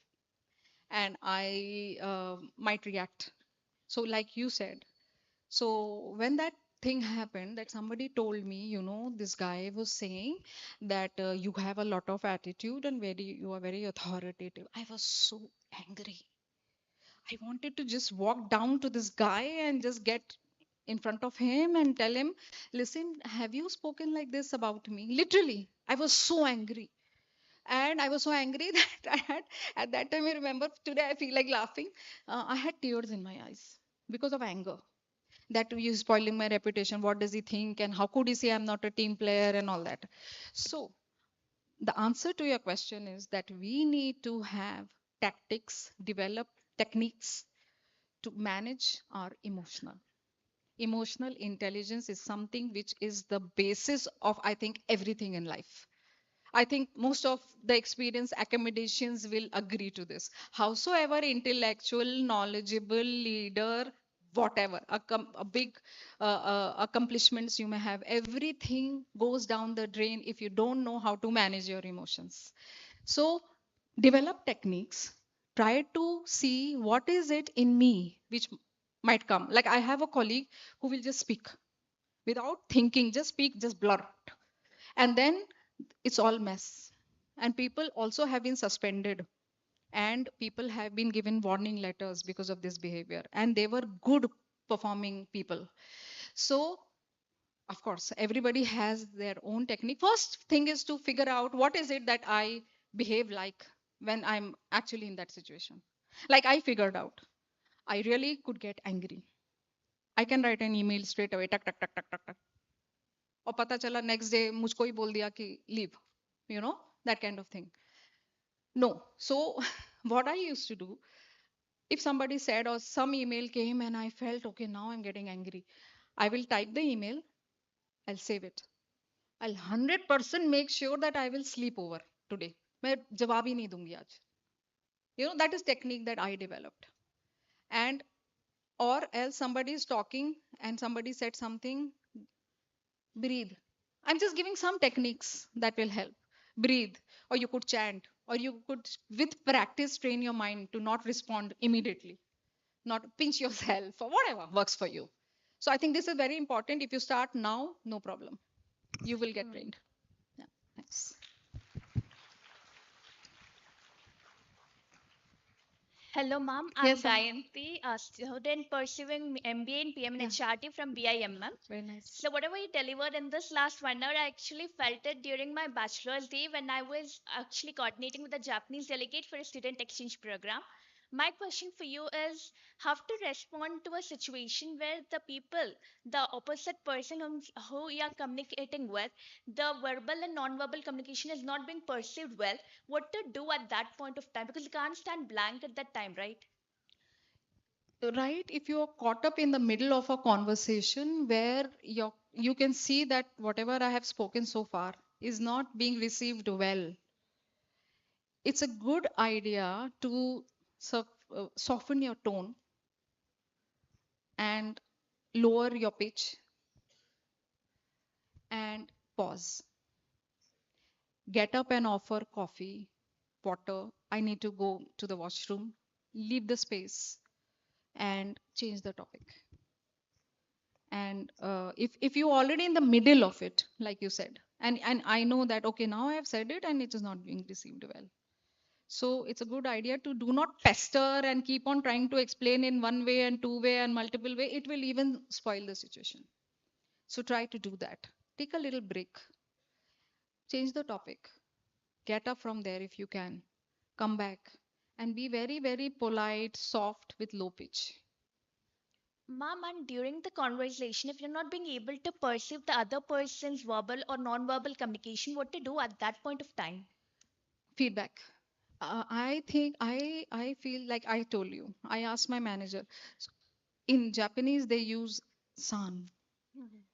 and I might react. So, like you said, so when that thing happened, that somebody told me, this guy was saying that you have a lot of attitude and you are very authoritative. I was so angry. I wanted to just walk down to this guy and just get in front of him and tell him, listen, have you spoken like this about me? Literally, I was so angry. And I was so angry that I had, at that time, I remember, today I feel like laughing. I had tears in my eyes because of anger. That you spoiling my reputation. What does he think? And how could he say I'm not a team player and all that? So, the answer to your question is that we need to have tactics, develop techniques to manage our emotional intelligence is something which is the basis of, I think, everything in life. I think most of the experienced academicians will agree to this. Howsoever intellectual, knowledgeable leader, whatever, a big accomplishments you may have, everything goes down the drain if you don't know how to manage your emotions. So develop techniques. Try to see what is it in me which might come. Like I have a colleague who will just speak without thinking, just speak, just blurt, and then it's all mess. And people also have been suspended and people have been given warning letters because of this behavior, and they were good performing people. So of course everybody has their own technique. First thing is to figure out what is it that I behave like when I'm actually in that situation. Like I figured out I really could get angry. I can write an email straight away, tuck tuck tuck tuck tuck tuck, और पता चला next day मुझको ही बोल दिया कि leave, that kind of thing. No. So what I used to do, if somebody said or some email came and I felt, okay, now I'm getting angry, I will type the email, I'll save it. I'll 100% make sure that I will sleep over today. मैं जवाब ही नहीं दूंगी आज. That is technique that I developed. And or else somebody is talking and somebody said something, breathe. I'm just giving some techniques that will help. Breathe, or you could chant, or you could, with practice, train your mind to not respond immediately, not pinch yourself, or whatever works for you. So I think this is very important. If you start now, no problem. You will get trained. Yeah, thanks. Hello, ma'am. I'm Yes, Gayanti, a student pursuing MBA in PM and HRT from BIMM. very nice. So, whatever you delivered in this last 1 hour, I actually felt it during my bachelor's day when I was actually coordinating with a Japanese delegate for a student exchange program. My question for you is how to respond to a situation where the people, the opposite person who you are communicating with, the verbal and non-verbal communication is not being perceived well. What to do at that point of time? Because you can't stand blank at that time, right? Right, if you are caught up in the middle of a conversation where you can see that whatever I have spoken so far is not being received well, it's a good idea to soften your tone and lower your pitch and pause. Get up and offer coffee, water. I need to go to the washroom. Leave the space and change the topic. And if you're already in the middle of it, like you said, and I know that, okay, now I have said it and it is not being received well. So it's a good idea to do not pester and keep on trying to explain in one way and two way and multiple way. It will even spoil the situation. So try to do that. Take a little break. Change the topic. Get up from there if you can. Come back and be very, very polite, soft with low pitch. Ma'am, and during the conversation, if you're not being able to perceive the other person's verbal or non-verbal communication, what to do at that point of time? Feedback. I think I feel like I told you. I asked my manager. In Japanese, they use san.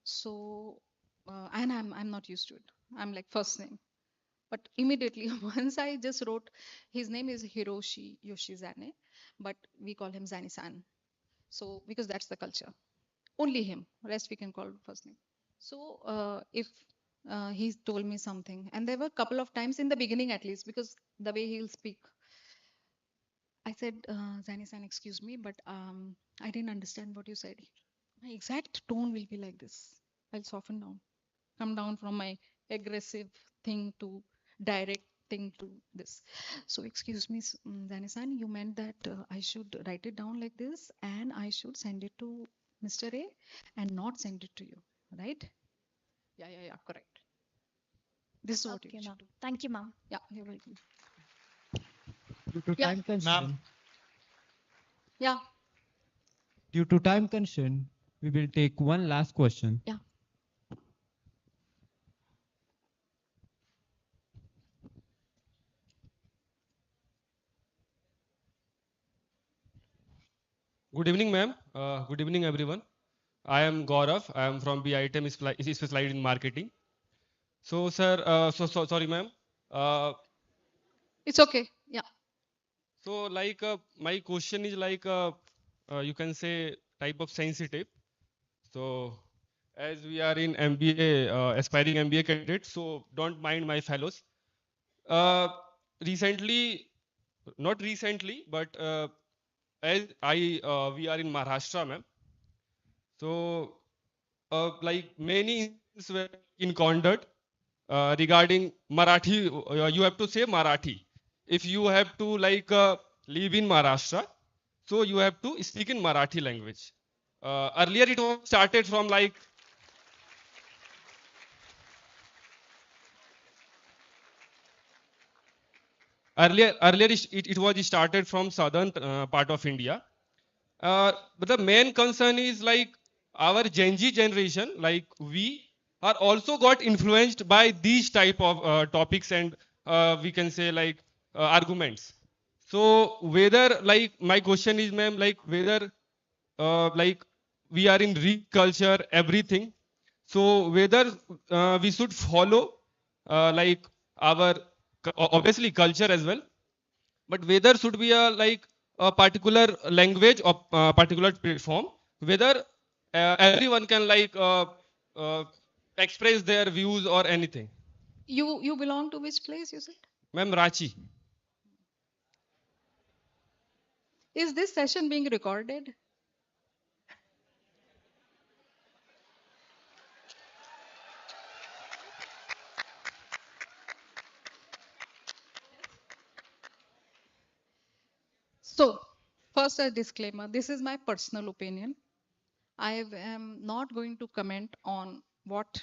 So, and I'm not used to it. I'm like first name. But immediately, once I just wrote, his name is Hiroshi Yoshizane, but we call him Zani-san. So, because that's the culture. Only him. Rest we can call first name. So, if he told me something, and there were a couple of times in the beginning at least, because the way he'll speak, I said, Zani-san, excuse me, but I didn't understand what you said. My exact tone will be like this. I'll soften down, come down from my aggressive thing to direct thing to this. So, excuse me, Zani-san, you meant that I should write it down like this and I should send it to Mr. A and not send it to you, right? Yeah, correct. This is what you Okay, ma'am. should do. Thank you, ma'am. Yeah, you're welcome. Due to Yeah. time constraint, Yeah, Due to time constraint, we will take one last question. yeah. Good evening, ma'am. Good evening, everyone. I am Gaurav. I am from BITM, is specialized in marketing. So, sir, sorry, ma'am. Uh, It's okay. Yeah. so, like, my question is like, you can say type of sensitive. So, as we are in MBA, aspiring MBA candidates, so don't mind my fellows. Uh, recently, not recently, but as we are in Maharashtra, ma'am. So, like many instances were encountered regarding Marathi. You have to say Marathi. If you have to like live in Maharashtra, so you have to speak in Marathi language. Earlier, it was started from like earlier it was started from southern part of India. But the main concern is like our Gen Z generation, like we are also got influenced by these type of topics and we can say like arguments. So whether like my question is, ma'am, like whether like we are in rich culture, everything. So whether we should follow like our obviously culture as well, but whether should be a like a particular language or particular platform, whether everyone can like uh, express their views or anything. You belong to which place, you said? Ma'am, Rachi. Is this session being recorded? So, first a disclaimer. This is my personal opinion. I am not going to comment on what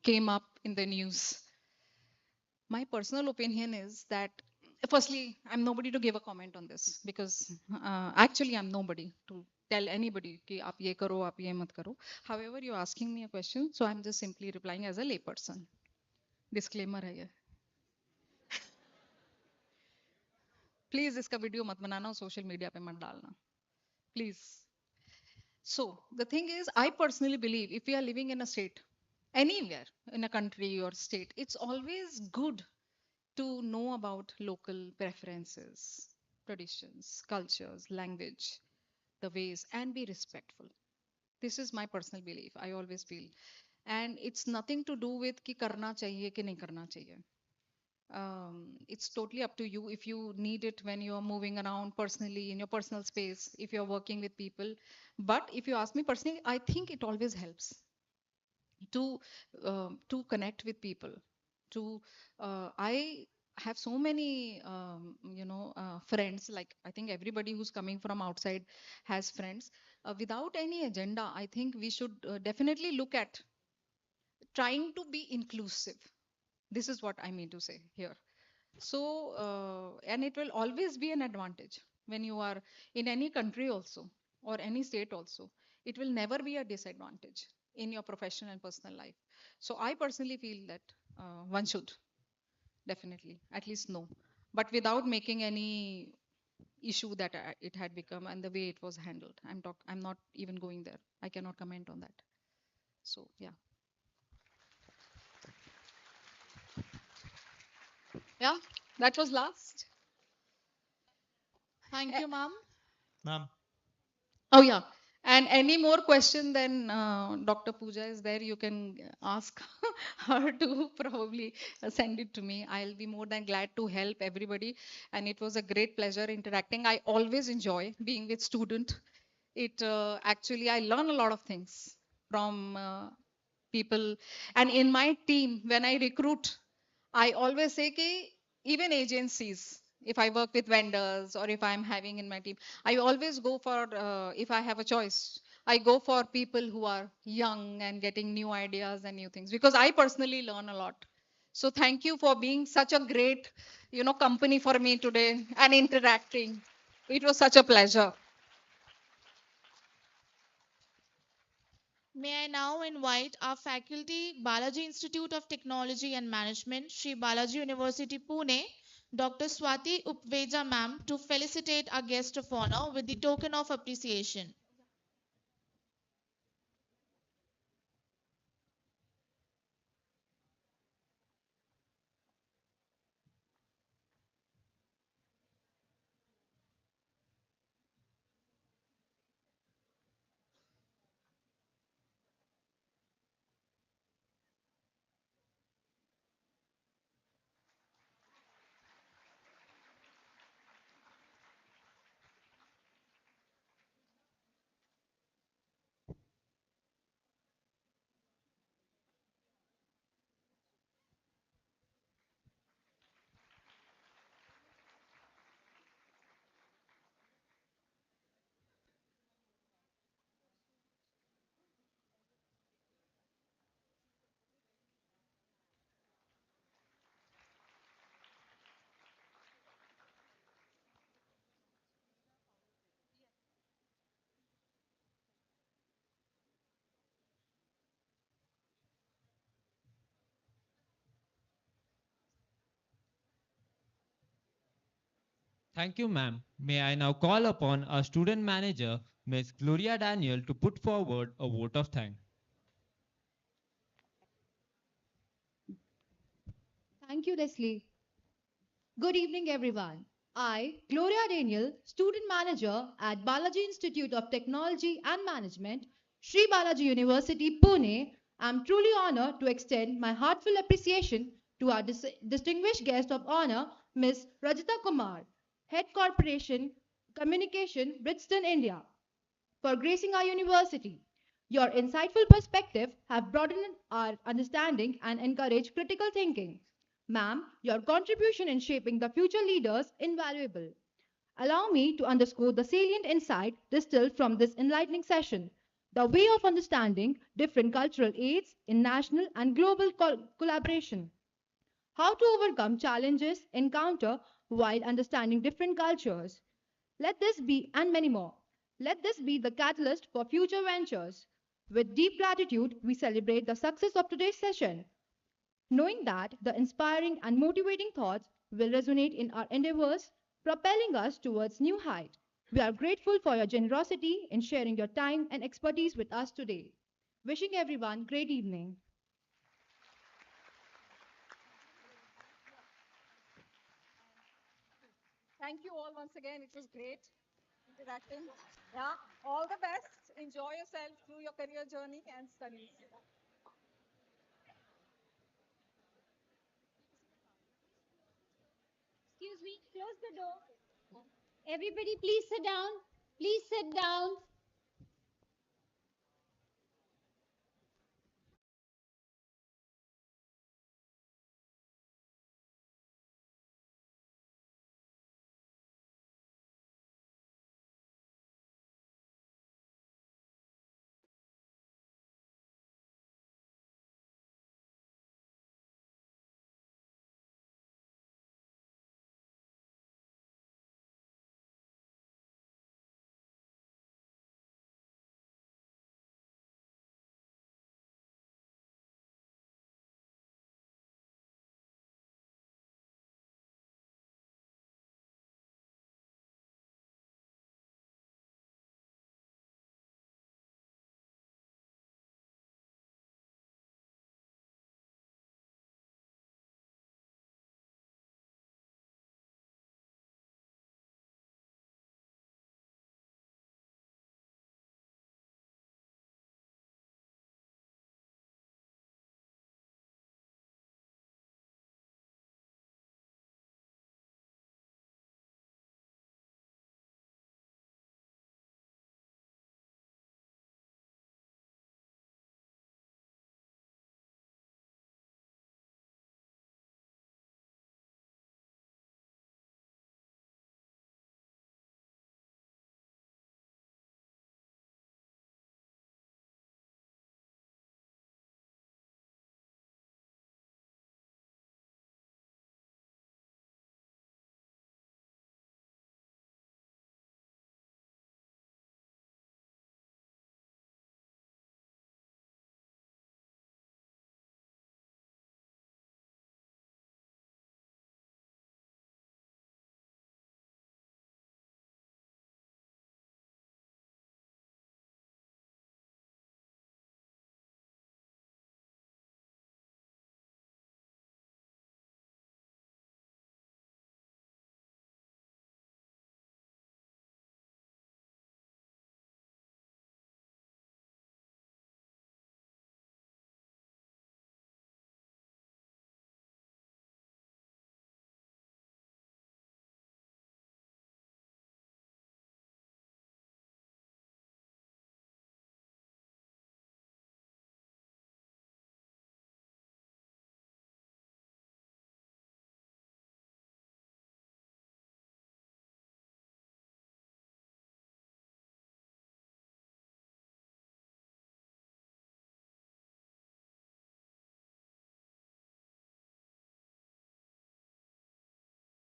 came up in the news. My personal opinion is that, firstly, I'm nobody to give a comment on this because actually I'm nobody to tell anybody कि आप ये करो, आप ये मत करो. However, you're asking me a question, so I'm just simply replying as a layperson. Disclaimer है ये. Please इसका वीडियो मत बनाना और सोशल मीडिया पे मत डालना. Please. So the thing is, I personally believe if we are living in a state, anywhere in a country or state, it's always good to know about local preferences, traditions, cultures, language, the ways, and be respectful. This is my personal belief. I always feel. And it's nothing to do with कि करना चाहिए कि नहीं करना चाहिए. It's totally up to you if you need it when you're moving around personally in your personal space, if you're working with people. But if you ask me personally, I think it always helps to connect with people. I have so many friends. Like I think everybody who's coming from outside has friends. Without any agenda, I think we should definitely look at trying to be inclusive. This is what I mean to say here. So, and it will always be an advantage when you are in any country also or any state also. It will never be a disadvantage in your professional and personal life. So, I personally feel that one should definitely at least know, but without making any issue that it had become and the way it was handled. I'm not even going there. I cannot comment on that. So, yeah. Yeah, that was last. Thank you, ma'am. Ma'am. Oh, yeah. And any more question then Dr. Pooja is there, you can ask her to probably send it to me. I'll be more than glad to help everybody. And it was a great pleasure interacting. I always enjoy being with student. It actually, I learn a lot of things from people. And in my team, when I recruit, I always say कि even agencies, if I work with vendors or if I'm having in my team, I always go for, if I have a choice, I go for people who are young and getting new ideas and new things because I personally learn a lot. So thank you for being such a great, company for me today and interacting. It was such a pleasure. May I now invite our faculty, Balaji Institute of Technology and Management, Sri Balaji University, Pune, Dr. Swati Upveja ma'am, to felicitate our guest of honor with the token of appreciation. Thank you, ma'am. May I now call upon our student manager, Ms. Gloria Daniel, to put forward a vote of thanks. Thank you, Leslie. Good evening, everyone. I, Gloria Daniel, student manager at Balaji Institute of Technology and Management, Sri Balaji University, Pune, am truly honored to extend my heartfelt appreciation to our distinguished guest of honor, Ms. Rajita Kumar, Head Corporation Communication, Brixton, India, for gracing our university. Your insightful perspective have broadened our understanding and encouraged critical thinking. Ma'am, your contribution in shaping the future leaders invaluable. Allow me to underscore the salient insight distilled from this enlightening session. The way of understanding different cultural aids in national and global collaboration. How to overcome challenges encounter while understanding different cultures. Let this be, and many more. Let this be the catalyst for future ventures. With deep gratitude, we celebrate the success of today's session, knowing that the inspiring and motivating thoughts will resonate in our endeavors, propelling us towards new heights. We are grateful for your generosity in sharing your time and expertise with us today. Wishing everyone great evening. Thank you all once again. It was great interacting. Yeah, all the best. Enjoy yourself through your career journey and studies. Excuse me, close the door. Everybody, please sit down. Please sit down.